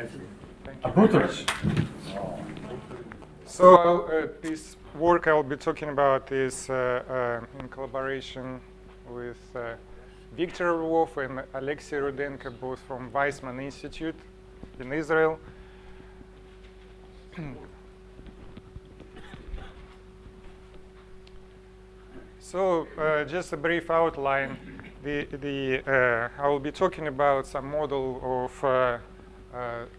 I see. Thank you. So this work I'll be talking about is in collaboration with Viktor Lvov and Alexei Rudenko, both from Weizmann Institute in Israel. So just a brief outline. I will be talking about some model of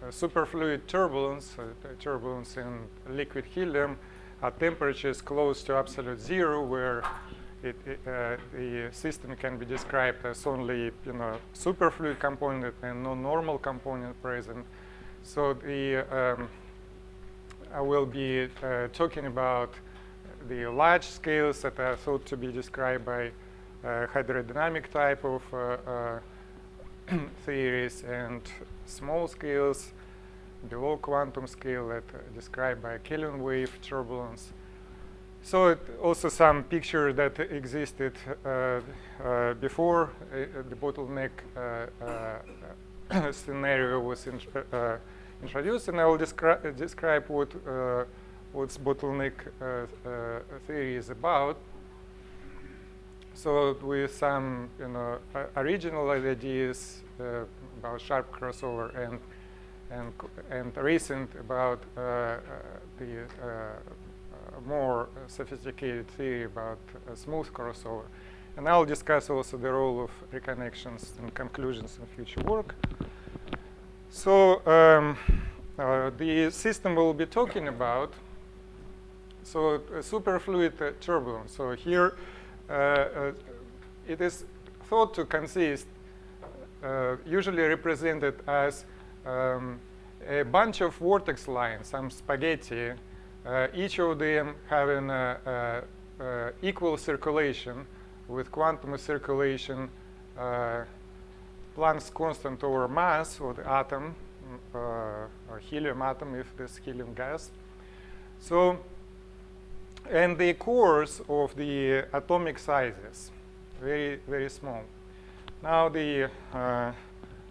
superfluid turbulence, turbulence in liquid helium at temperatures close to absolute zero, where the system can be described as only superfluid component and no normal component present. So I will be talking about the large scales that are thought to be described by hydrodynamic type of theories, and small scales below quantum scale that are described by Kelvin wave turbulence. So also some picture that existed before the bottleneck scenario was introduced, and I will describe what's bottleneck theory is about. So with some original ideas about sharp crossover and recent about the more sophisticated theory about smooth crossover. And I'll discuss also the role of reconnections and conclusions in future work. So the system we'll be talking about, so superfluid turbulence. So here it is thought to consist, usually represented as a bunch of vortex lines, some spaghetti, each of them having equal circulation with quantum circulation, Planck's constant over mass of the atom, or helium atom if this helium gas. So, and the cores of the atomic sizes, very, very small. Now the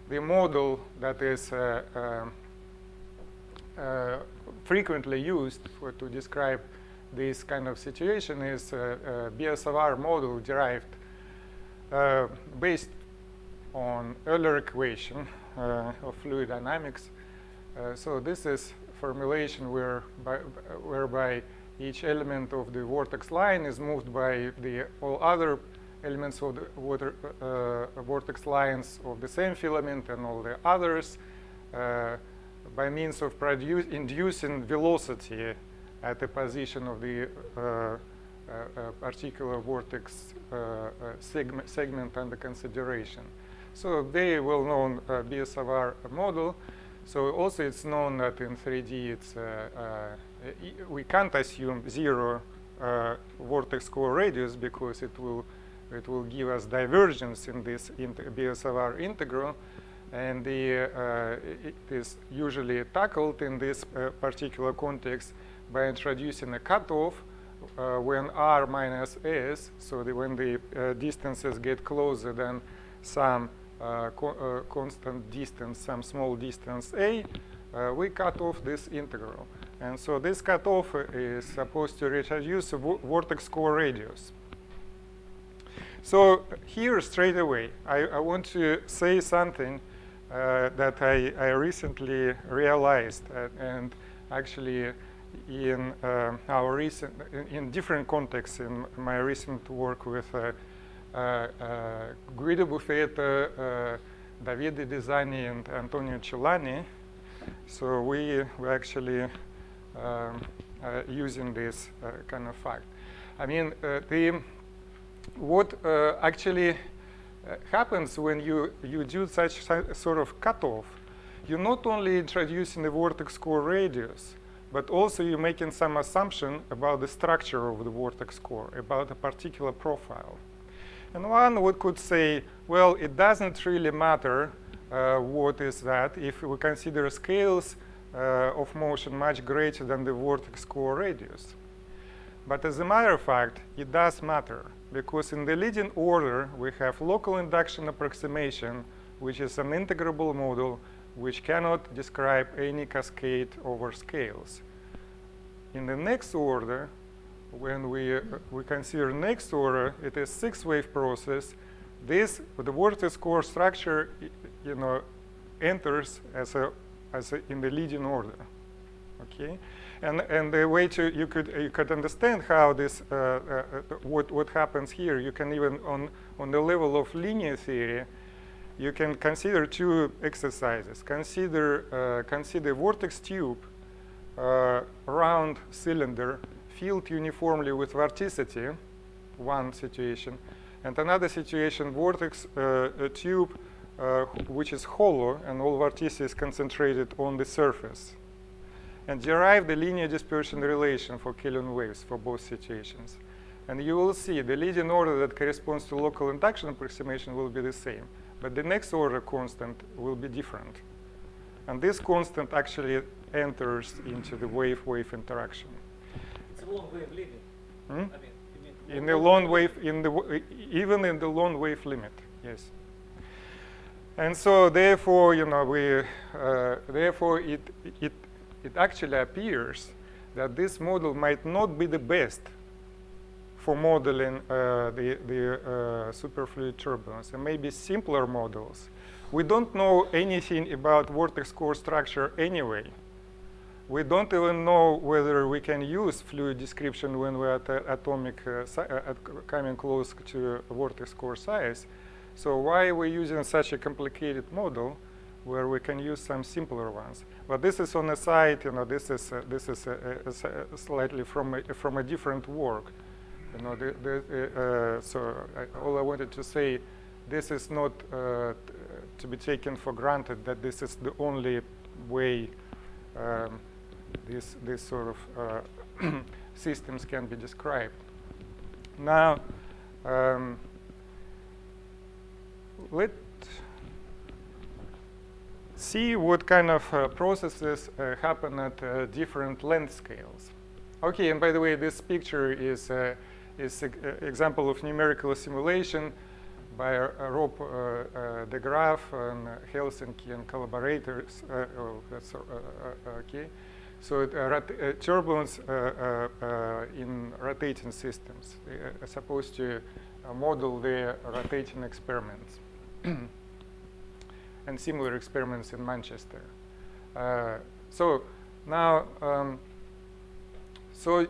model that is frequently used to describe this kind of situation is BSR model derived based on Euler equation of fluid dynamics. So this is formulation whereby each element of the vortex line is moved by all other elements of the vortex lines of the same filament and all the others by means of inducing velocity at the position of the particular vortex segment under consideration. So very well-known BSR model. So also it's known that in 3D it's we can't assume zero vortex core radius because it will give us divergence in this BSR integral, and it is usually tackled in this particular context by introducing a cutoff when r minus s, so when the distances get closer than some constant distance, some small distance a, we cut off this integral. And so this cutoff is supposed to reproduce a vortex core radius. So here straight away, I want to say something that I recently realized, and actually in our recent, in different contexts, in my recent work with Guido Buffetta, Davide Desani, and Antonio Celani. So we actually using this kind of fact. I mean, what actually happens when you do such sort of cutoff, you're not only introducing the vortex core radius, but also you're making some assumption about the structure of the vortex core, about a particular profile. And one could say, well, it doesn't really matter what is that if we consider scales of motion much greater than the vortex core radius. But as a matter of fact, it does matter, because in the leading order we have local induction approximation, which is an integrable model which cannot describe any cascade over scales. In the next order, when we consider next order, it is 6-wave process. The vortex core structure, enters as in the leading order. Okay, and the way you could understand how this what happens here, you can even on the level of linear theory, you can consider two exercises. Consider vortex tube, round cylinder filled uniformly with vorticity, one situation, and another situation, vortex tube which is hollow and all vorticity is concentrated on the surface, and derive the linear dispersion relation for Kelvin waves for both situations. And you will see the leading order that corresponds to local induction approximation will be the same, but the next order constant will be different. And this constant actually enters into the wave-wave interaction. It's a long wave limit. Hmm? I mean, you mean In the long wave, even in the long wave limit, yes. And so therefore, therefore it actually appears that this model might not be the best for modeling the superfluid turbulence. There may be simpler models. We don't know anything about vortex core structure anyway. We don't even know whether we can use fluid description when we're at atomic, coming close to vortex core size. So why are we using such a complicated model where we can use some simpler ones? But this is on the side, this is slightly from a different work. All I wanted to say, this is not to be taken for granted that this is the only way this sort of systems can be described. Now, let's see what kind of processes happen at different length scales. Okay, and by the way, this picture is an example of numerical simulation by Rob de Graaf and Helsinki and collaborators. Okay, so turbulence in rotating systems are supposed to model the rotating experiments and similar experiments in Manchester. So now, so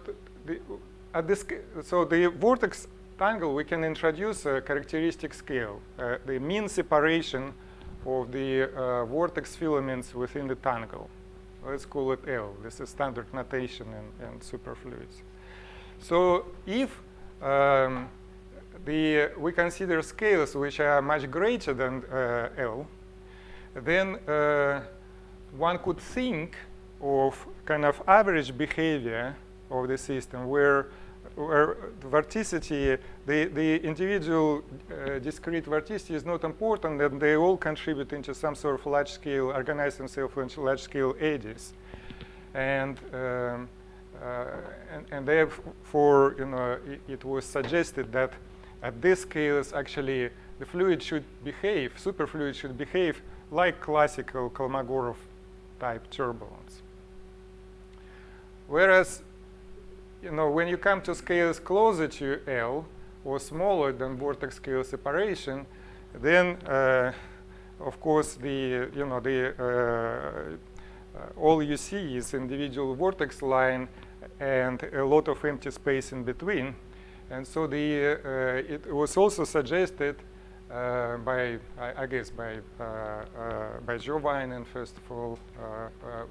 the vortex tangle, we can introduce a characteristic scale, the mean separation of the vortex filaments within the tangle. Let's call it L. This is standard notation in superfluids. So if we consider scales which are much greater than L, then one could think of kind of average behavior of the system where vorticity, the individual discrete vorticity is not important, and they all contribute into some sort of large scale, organize themselves into large scale eddies. And therefore, it was suggested that at this scales, actually, the fluid should behave, superfluid should behave like classical Kolmogorov type turbulence. Whereas, when you come to scales closer to L or smaller than vortex scale separation, then of course all you see is individual vortex line and a lot of empty space in between. And so it was also suggested by Giovanni, and first of all,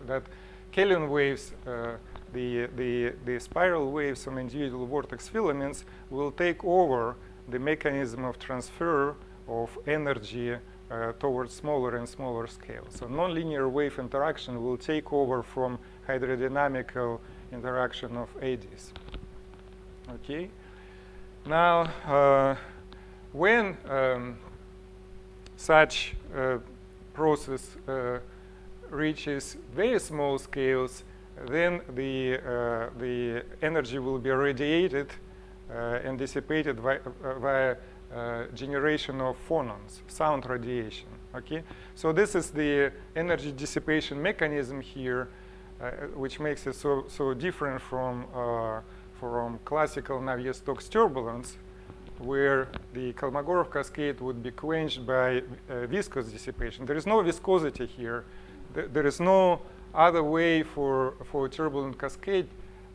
that Kelvin waves, the spiral waves on individual vortex filaments will take over the mechanism of transfer of energy towards smaller and smaller scales. So nonlinear wave interaction will take over from hydrodynamical interaction of eddies. Okay. Now, when such process reaches very small scales, then the energy will be radiated and dissipated via generation of phonons, sound radiation. Okay, so this is the energy dissipation mechanism here, which makes it so different from classical Navier-Stokes turbulence, where the Kolmogorov cascade would be quenched by viscous dissipation. There is no viscosity here. There is no other way for a turbulent cascade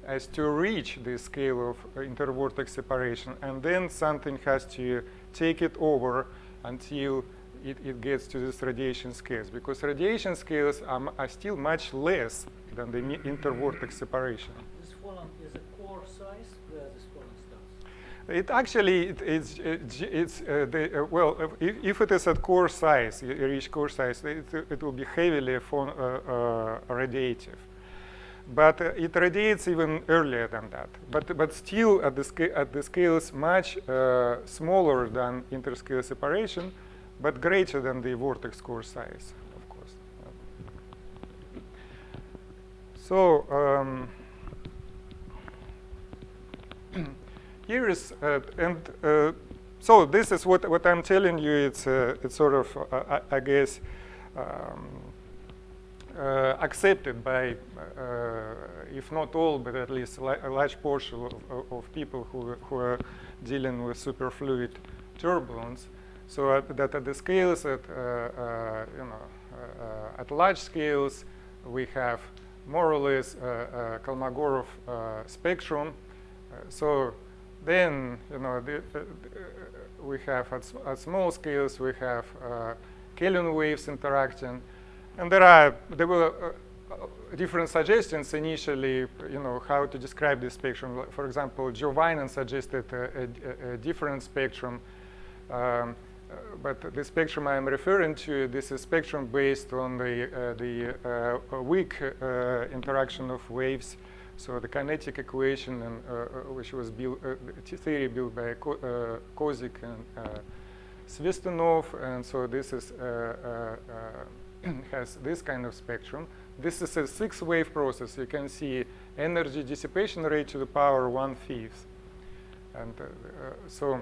as to reach the scale of intervortex separation, and then something has to take it over until it gets to this radiation scales, because radiation scales are still much less than the intervortex separation. This column is a core size where this column starts. It actually, well, if it is at core size, you reach core size, it will be heavily radiative. But it radiates even earlier than that. But still at the scales much smaller than interscale separation, but greater than the vortex core size, of course. So here is, so this is what I'm telling you. It's sort of, I guess, accepted by, if not all, but at least a large portion of people who are dealing with superfluid turbulence. So that at the scales, at large scales, we have more or less Kolmogorov spectrum. So then, we have at small scales, we have Kelvin waves interacting. And there were different suggestions initially, how to describe this spectrum. For example, Joe Winan suggested a different spectrum. But the spectrum I'm referring to, this is spectrum based on the weak interaction of waves. So the kinetic equation, which was built, theory built by Kozik and Svistanov, and so this is has this kind of spectrum. This is a 6-wave process. You can see energy dissipation rate to the power 1/5, and so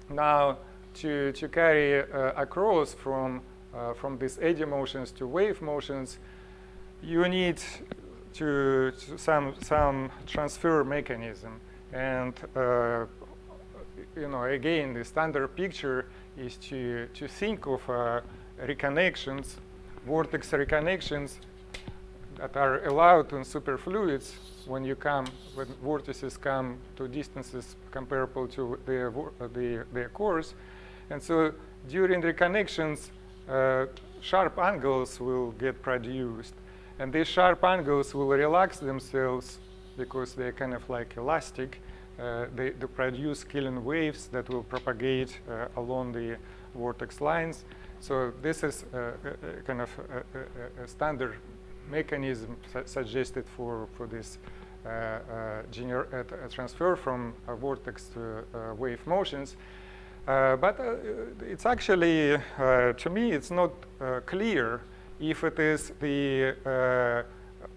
now to carry across from these eddy motions to wave motions, you need to some transfer mechanism. And again, the standard picture is to think of reconnections, vortex reconnections that are allowed in superfluids when vortices come to distances comparable to their cores. And so during reconnections, sharp angles will get produced. And these sharp angles will relax themselves because they're kind of like elastic. They produce Kelvin waves that will propagate along the vortex lines. So this is kind of a standard mechanism suggested for this transfer from a vortex to wave motions. But it's actually, to me, it's not clear if it is the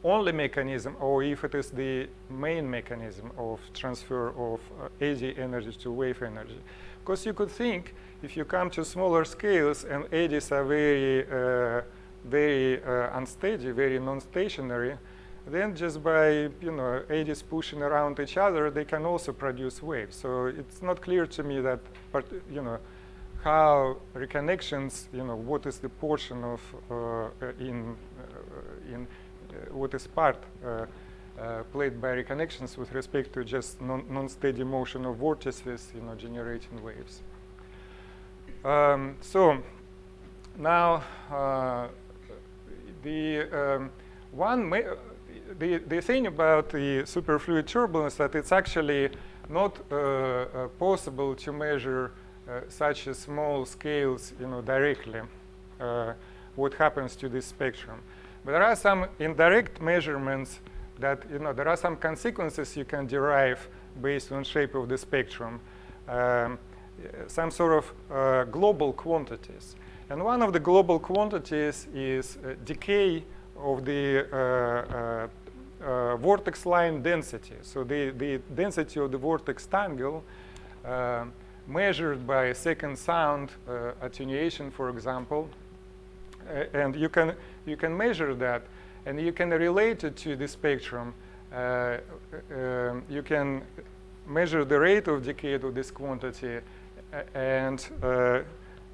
only mechanism or if it is the main mechanism of transfer of eddy energy to wave energy. Because you could think, if you come to smaller scales and eddies are very unsteady, very non-stationary, then just by eddies pushing around each other, they can also produce waves. So it's not clear to me that how reconnections, what is the portion of in what is part played by reconnections with respect to just non-steady motion of vortices, generating waves. So now the thing about the superfluid turbulence that it's actually not possible to measure such a small scales, directly what happens to this spectrum. But there are some indirect measurements that, there are some consequences you can derive based on shape of the spectrum, some sort of global quantities. And one of the global quantities is decay of the vortex line density. So the density of the vortex tangle measured by second sound attenuation, for example, And you can measure that, and you can relate it to the spectrum. You can measure the rate of decay of this quantity, and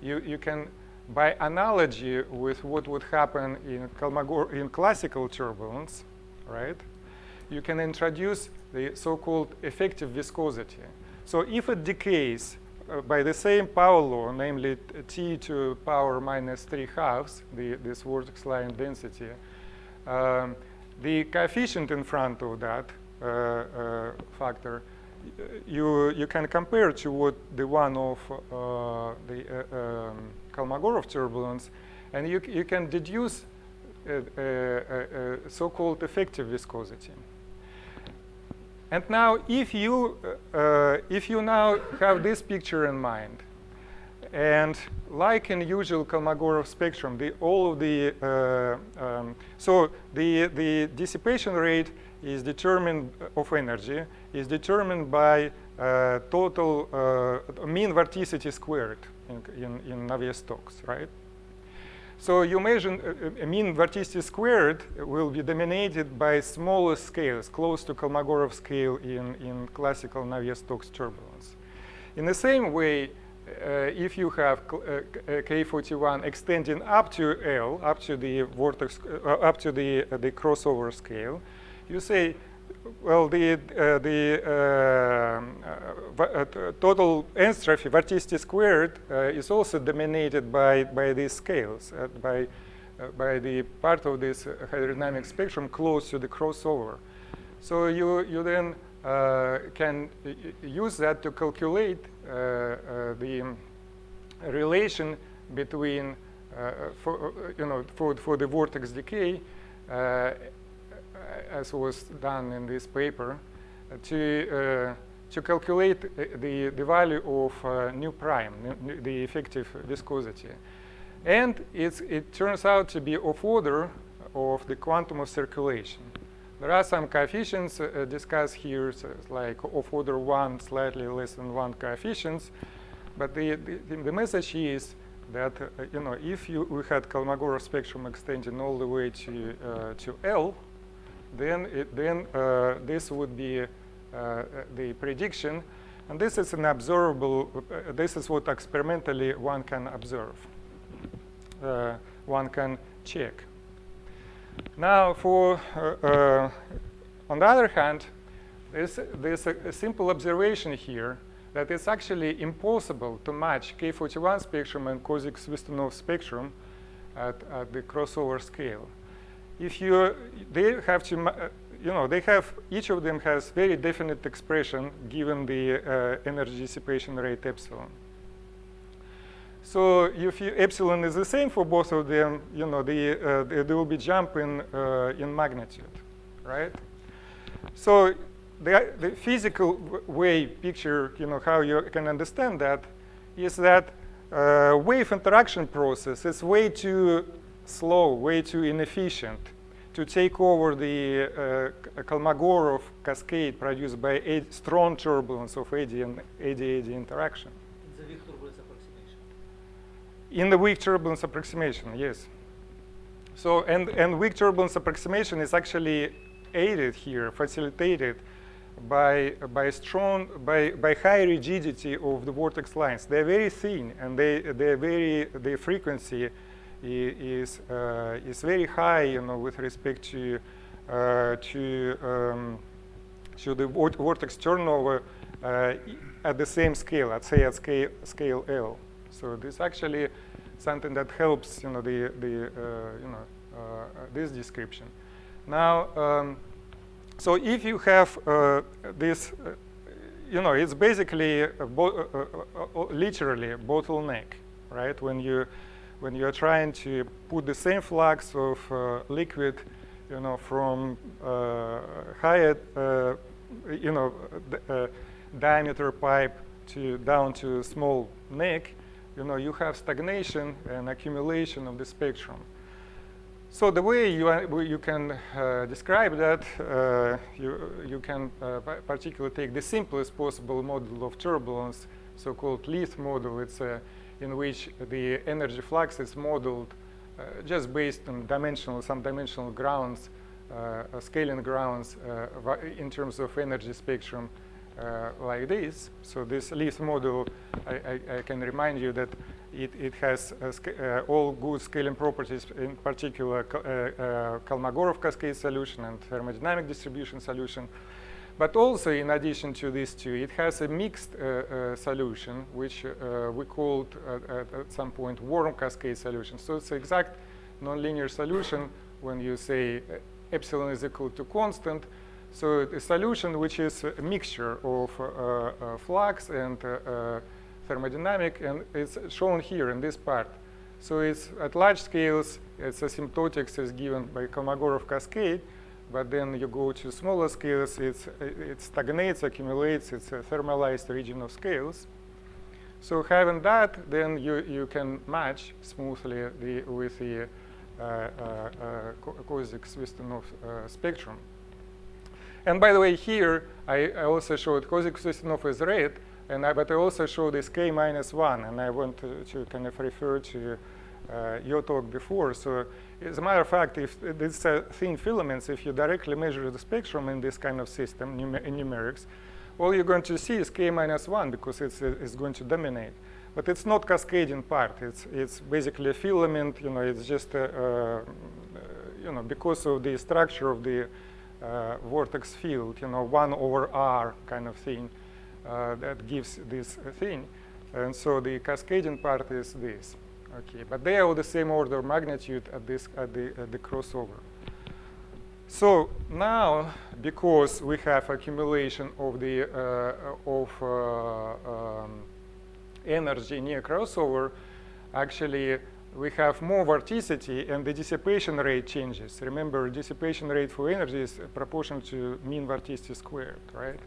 you can, by analogy with what would happen in classical turbulence, right? You can introduce the so-called effective viscosity. So if it decays by the same power law, namely T to power minus 3/2, this vortex line density, the coefficient in front of that factor, you can compare to what the one of the Kolmogorov turbulence, and you can deduce so-called effective viscosity. And now, if you now have this picture in mind, and like in usual Kolmogorov spectrum, so the dissipation rate is determined of energy is determined by total mean vorticity squared in Navier-Stokes, right? So you imagine a mean vorticity squared will be dominated by smaller scales, close to Kolmogorov scale in classical Navier-Stokes turbulence. In the same way, if you have K41 extending up to L, up to the vortex, up to the crossover scale, you say, well, the total entropy, vorticity squared, is also dominated by these scales, by the part of this hydrodynamic spectrum close to the crossover. So you then can use that to calculate the relation between, for the vortex decay, as was done in this paper, to calculate the value of nu prime, the effective viscosity. And it turns out to be of order of the quantum of circulation. There are some coefficients discussed here, so like of order 1, slightly less than 1 coefficients. But the message is that if we had Kolmogorov spectrum extending all the way to L, then this would be the prediction, and this is an observable. This is what experimentally one can observe. One can check. Now, on the other hand, there's a simple observation here that it's actually impossible to match K41 spectrum and Kozik-Svistunov spectrum at the crossover scale. If they have to, each of them has very definite expression given the energy dissipation rate epsilon. So if epsilon is the same for both of them, there will be jump in magnitude, right? So the physical way picture, how you can understand that, is that wave interaction process is way too slow, way too inefficient to take over the Kolmogorov cascade produced by strong turbulence of eddy and eddy-eddy interaction. In the weak turbulence approximation. In the weak turbulence approximation, yes. So and weak turbulence approximation is actually aided here, facilitated by high rigidity of the vortex lines. They're very thin, and their frequency is very high, with respect to the vortex turnover at the same scale, at scale L. So this actually something that helps, this description. Now, so if you have this, it's basically literally a bottleneck, right? When you are trying to put the same flux of liquid, from higher, diameter pipe down to small neck, you have stagnation and accumulation of the spectrum. So the way you can describe that, you can particularly take the simplest possible model of turbulence, so-called Leith model. It's in which the energy flux is modeled just based on some dimensional grounds, scaling grounds in terms of energy spectrum like this. So this Leith model, I can remind you that it has all good scaling properties, in particular Kolmogorov cascade solution and thermodynamic distribution solution. But also, in addition to these two, it has a mixed solution, which we called at some point Warm cascade solution. So it's the exact nonlinear solution when you say epsilon is equal to constant. So a solution which is a mixture of flux and thermodynamic, and it's shown here in this part. So it's at large scales, its asymptotics is given by Kolmogorov cascade, but then you go to smaller scales, it stagnates, accumulates, it's a thermalized region of scales. So having that, then you can match smoothly with the Kozlik-Svistanov spectrum. And by the way, here I also showed Kozlik-Svistanov is red, but I also showed this k minus 1, and I want to kind of refer to your talk before. So as a matter of fact, if these thin filaments, if you directly measure the spectrum in this kind of system, in numerics, all you're going to see is k minus 1 because it's going to dominate. But it's not cascading part. It's basically a filament. It's just because of the structure of the vortex field, 1 over r kind of thing that gives this thing. And so the cascading part is this. Okay, but they are of the same order of magnitude at the crossover. So now, because we have accumulation of the energy near crossover, actually we have more vorticity and the dissipation rate changes. Remember, dissipation rate for energy is proportional to mean vorticity squared, right?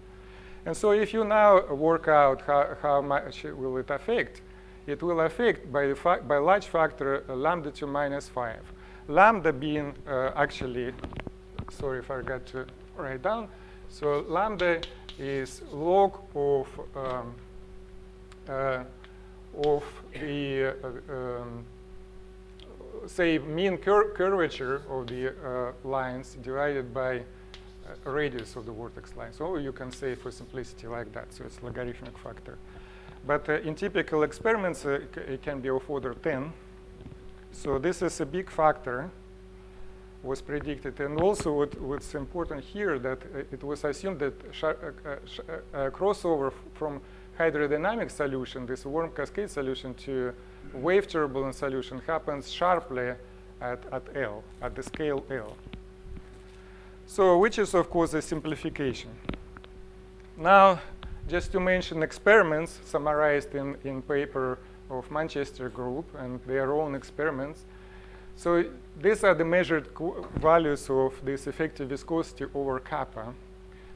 And so if you now work out how much will it affect, it will affect by large factor lambda to minus 5. Lambda being actually, sorry if I forgot to write down. So lambda is log of the say mean curvature of the lines divided by radius of the vortex lines. Or you can say for simplicity like that. So it's logarithmic factor. But in typical experiments, it can be of order 10. So this is a big factor, was predicted. And also what's important here that it was assumed that crossover from hydrodynamic solution, this warm cascade solution, to wave turbulence solution happens sharply at L, at the scale L. So which is, of course, a simplification. Now, just to mention experiments summarized in paper of Manchester group and their own experiments. So these are the measured values of this effective viscosity over kappa.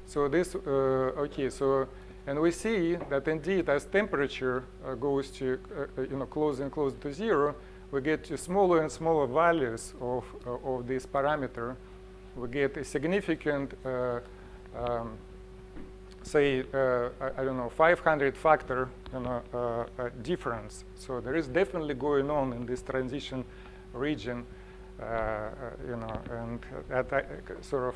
So this, okay, so, and we see that indeed as temperature goes to, closer and closer to 0, we get to smaller and smaller values of this parameter. We get a significant, say, I don't know, 500 factor difference. So there is definitely going on in this transition region, and that sort of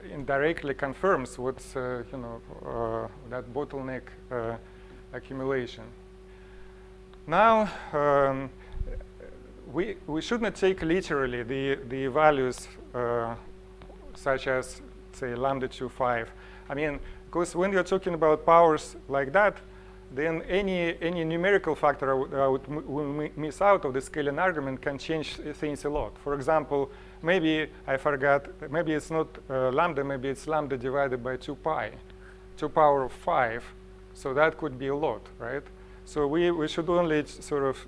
indirectly confirms what's, that bottleneck accumulation. Now, we should not take literally the values such as, say, lambda to 5. I mean, because when you're talking about powers like that, then any numerical factor I would miss out of the scaling argument can change things a lot. For example, maybe I forgot, maybe it's not lambda, maybe it's lambda divided by 2 pi, 2 power of 5. So that could be a lot, right? So we should only sort of,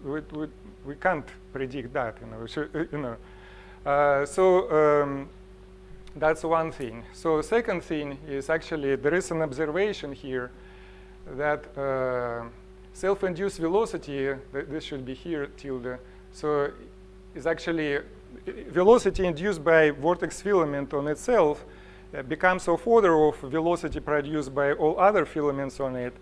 we can't predict that, we should, that's one thing. So the second thing is actually there is an observation here that self-induced velocity, this should be here tilde, so is actually velocity induced by vortex filament on itself becomes of order of velocity produced by all other filaments on it,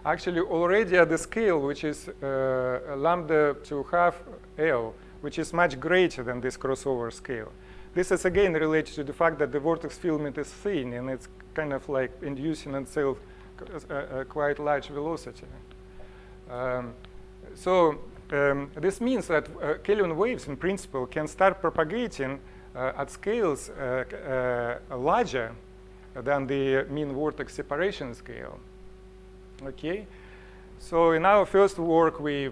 actually already at the scale which is lambda to half L, which is much greater than this crossover scale. This is again related to the fact that the vortex filament is thin and it's kind of like inducing itself a quite large velocity. This means that Kelvin waves in principle can start propagating at scales larger than the mean vortex separation scale. Okay, so in our first work we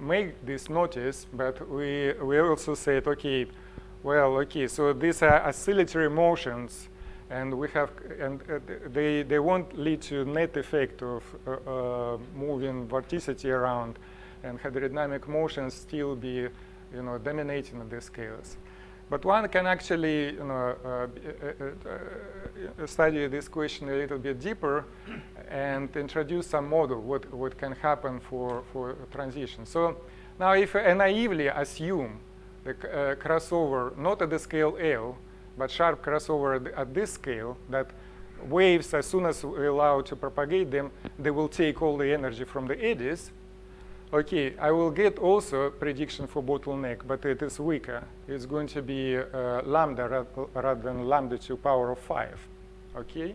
make this notice, but we also said, okay, well, okay, so these are oscillatory motions, and they won't lead to net effect of moving vorticity around, and hydrodynamic motions still be, dominating in these scales. But one can actually, study this question a little bit deeper and introduce some model what can happen for transition. So now, if I naively assume the crossover not at the scale L, but sharp crossover at this scale, that waves, as soon as we allow to propagate them, they will take all the energy from the eddies. Okay, I will get also prediction for bottleneck, but it is weaker. It's going to be lambda rather than lambda to power of 5. Okay,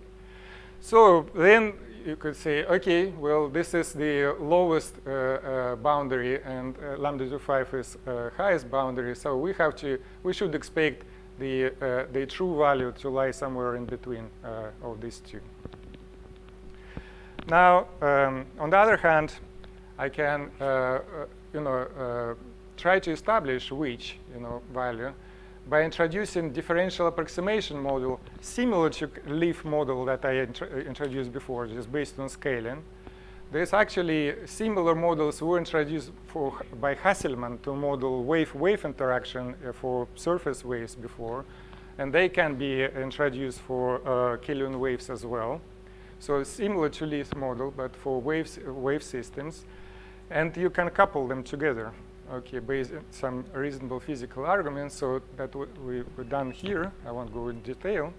so then you could say, okay, well, this is the lowest boundary, and lambda to 5 is highest boundary. So we should expect the true value to lie somewhere in between of these two. Now, on the other hand, I can, try to establish which, value by introducing differential approximation model similar to leaf model that I introduced before, just based on scaling. There's actually similar models were introduced by Hasselmann to model wave-wave interaction for surface waves before, and they can be introduced for Kelvin waves as well. So similar to leaf model, but for wave systems. And you can couple them together, okay, based on some reasonable physical arguments. So that we've done here. I won't go in detail.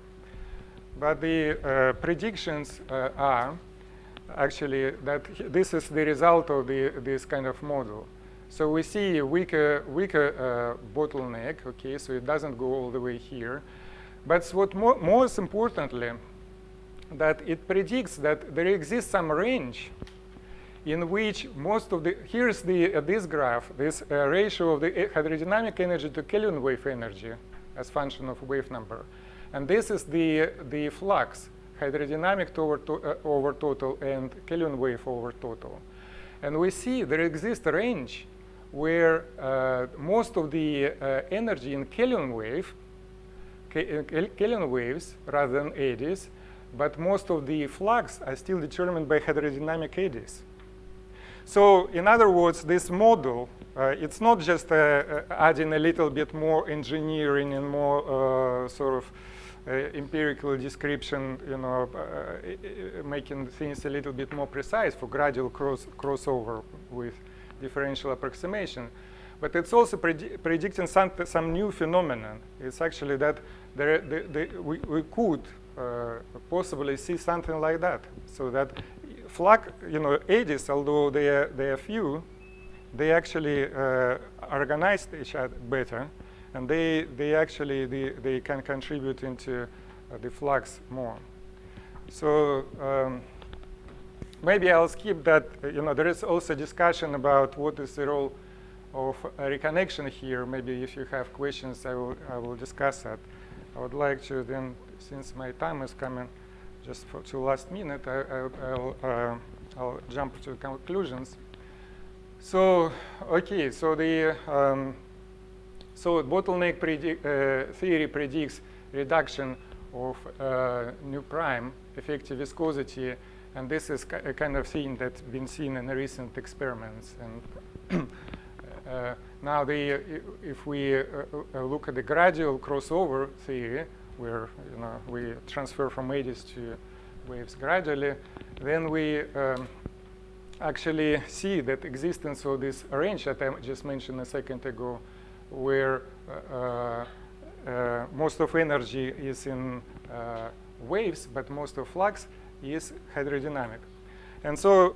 But the predictions are actually that this is the result of this kind of model. So we see a weaker bottleneck, okay, so it doesn't go all the way here. But what most importantly, that it predicts that there exists some range in which most of here's this graph, this ratio of the hydrodynamic energy to Kelvin wave energy as function of wave number. And this is the flux, hydrodynamic over total and Kelvin wave over total. And we see there exists a range where most of the energy in Kelvin waves rather than eddies, but most of the flux are still determined by hydrodynamic eddies. So in other words, this model, it's not just adding a little bit more engineering and more sort of empirical description, making things a little bit more precise for gradual crossover with differential approximation. But it's also predicting some new phenomenon. It's actually that we could possibly see something like that, so that flux, eddies, although they are few, they actually organize each other better, and they actually can contribute into the flux more. So maybe I'll skip that. There is also discussion about what is the role of a reconnection here. Maybe if you have questions, I will discuss that. I would like to then, since my time is coming, just to last minute, I'll jump to conclusions. So, okay, so the bottleneck theory predicts reduction of nu prime effective viscosity, and this is a kind of thing that's been seen in recent experiments. And now, if we look at the gradual crossover theory, where we transfer from eddies to waves gradually, then we actually see that existence of this range that I just mentioned a second ago, where most of energy is in waves, but most of flux is hydrodynamic. And so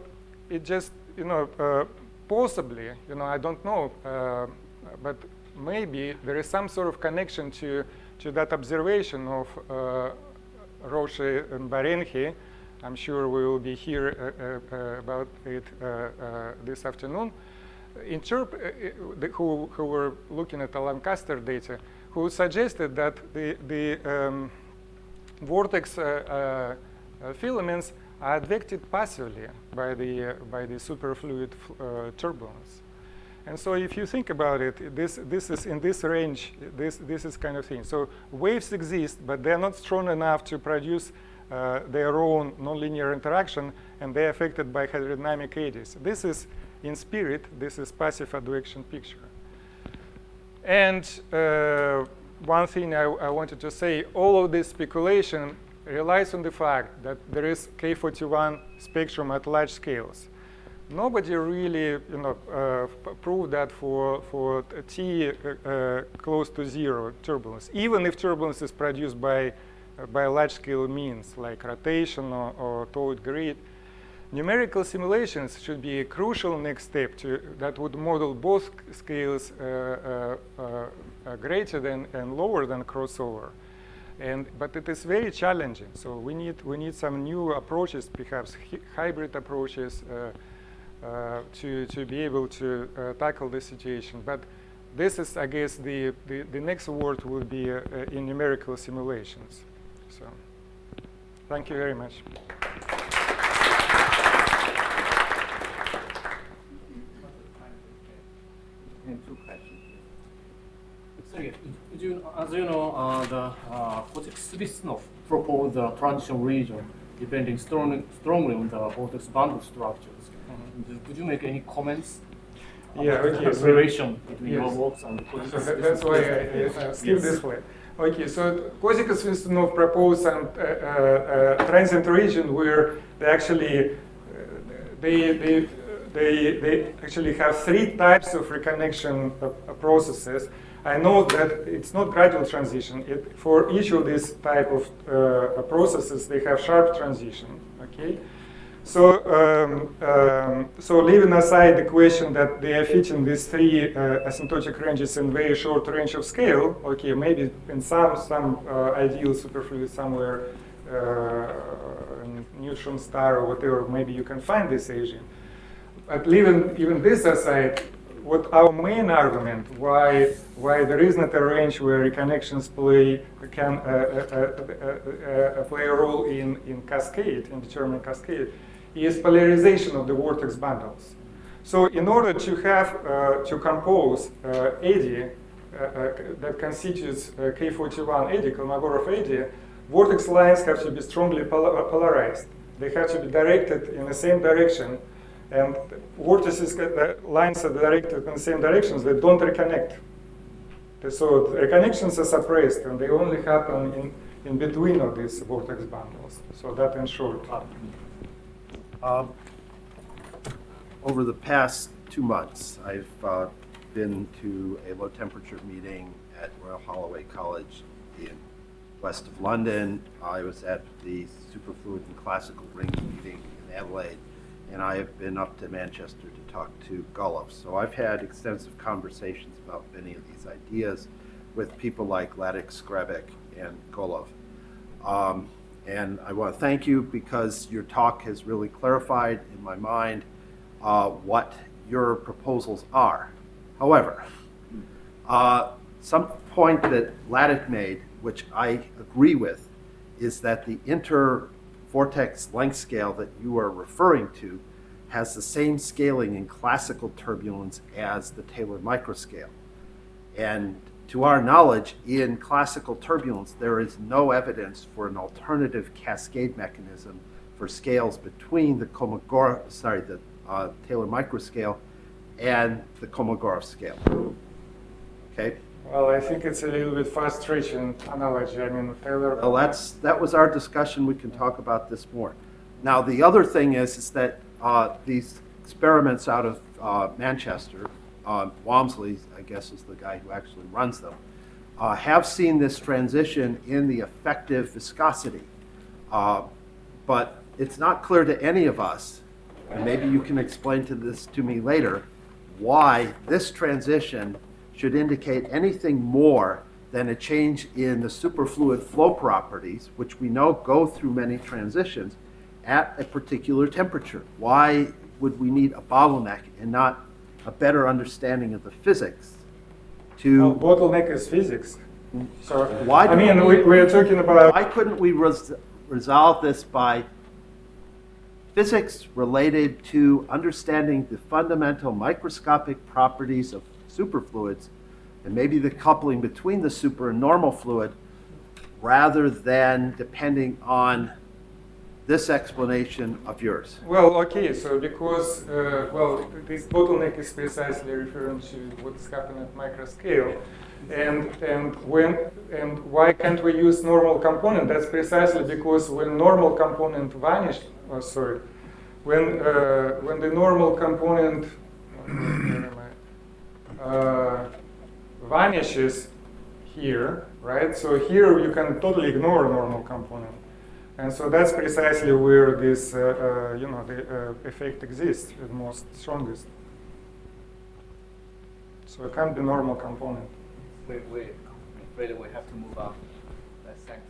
it just, possibly, I don't know, but maybe there is some sort of connection to that observation of Roche and Barenhi. I'm sure we will be here about it this afternoon. Who were looking at the Lancaster data, who suggested that the vortex filaments are advected passively by the superfluid turbulence. And so if you think about it, this is in this range, this is kind of thing. So waves exist, but they're not strong enough to produce their own nonlinear interaction, and they're affected by hydrodynamic eddies. This is, in spirit, this is passive advection picture. And one thing I wanted to say, all of this speculation relies on the fact that there is K41 spectrum at large scales. Nobody really, proved that for T close to zero turbulence, even if turbulence is produced by large-scale means like rotation or towed grid. Numerical simulations should be a crucial next step that would model both scales greater than and lower than crossover. But it is very challenging. So we need some new approaches, perhaps hybrid approaches, to be able to tackle this situation. But this is, I guess, the next word would be in numerical simulations. So thank you very much. Two questions. Sergey, as you know, the physics Svisnov proposed the transition region depending strongly on the vortex bundle structures. Could you make any comments? Yeah, okay. The relation between yes. your works and the physics. So that's why I skip this way. Okay, so Kozikas-Svisnov proposed some transient region where they actually they actually have three types of reconnection processes. I know that it's not gradual transition. For each of these type of processes, they have sharp transition. Okay, so so leaving aside the question that they are fitting these three asymptotic ranges in very short range of scale. Okay, maybe in some ideal superfluid somewhere, neutron star or whatever, maybe you can find this agent. But leaving even this aside, what our main argument why there is not a range where reconnections can play a role in cascade, in determining cascade, is polarization of the vortex bundles. So in order to have to compose eddy that constitutes K41 eddy, Kolmogorov eddy, vortex lines have to be strongly polarized. They have to be directed in the same direction. And vortices, lines are directed in the same directions, they don't reconnect. So the reconnections are suppressed, and they only happen in between of these vortex bundles. So that in short. Over the past 2 months, I've been to a low temperature meeting at Royal Holloway College in west of London. I was at the superfluid and classical range meeting in Adelaide. And I have been up to Manchester to talk to Gullov. So I've had extensive conversations about many of these ideas with people like Ladek Skrebek and Gullov. And I want to thank you because your talk has really clarified in my mind what your proposals are. However, some point that Ladek made, which I agree with, is that the vortex length scale that you are referring to has the same scaling in classical turbulence as the Taylor microscale. And to our knowledge, in classical turbulence, there is no evidence for an alternative cascade mechanism for scales between the Taylor microscale and the Kolmogorov scale. Okay? Well, I think it's a little bit fast-stretching analogy. I mean, Taylor. Well, that was our discussion. We can talk about this more. Now, the other thing is that these experiments out of Manchester, Walmsley, I guess, is the guy who actually runs them, have seen this transition in the effective viscosity. But it's not clear to any of us and maybe you can explain this to me later, why this transition should indicate anything more than a change in the superfluid flow properties, which we know go through many transitions, at a particular temperature. Why would we need a bottleneck and not a better understanding of the physics to... Bottleneck is physics. So, Why I do mean, we- we are talking about... Why couldn't we resolve this by physics related to understanding the fundamental microscopic properties of superfluids and maybe the coupling between the super and normal fluid, rather than depending on this explanation of yours? Well, okay, so because, well, this bottleneck is precisely referring to what's happening at microscale. And why can't we use normal component? That's precisely because when normal component vanished, when the normal component vanishes here, right? So here you can totally ignore normal component. And so that's precisely where this, the effect exists, the most strongest. So it can't be normal component. Wait, we have to move on. Thanks.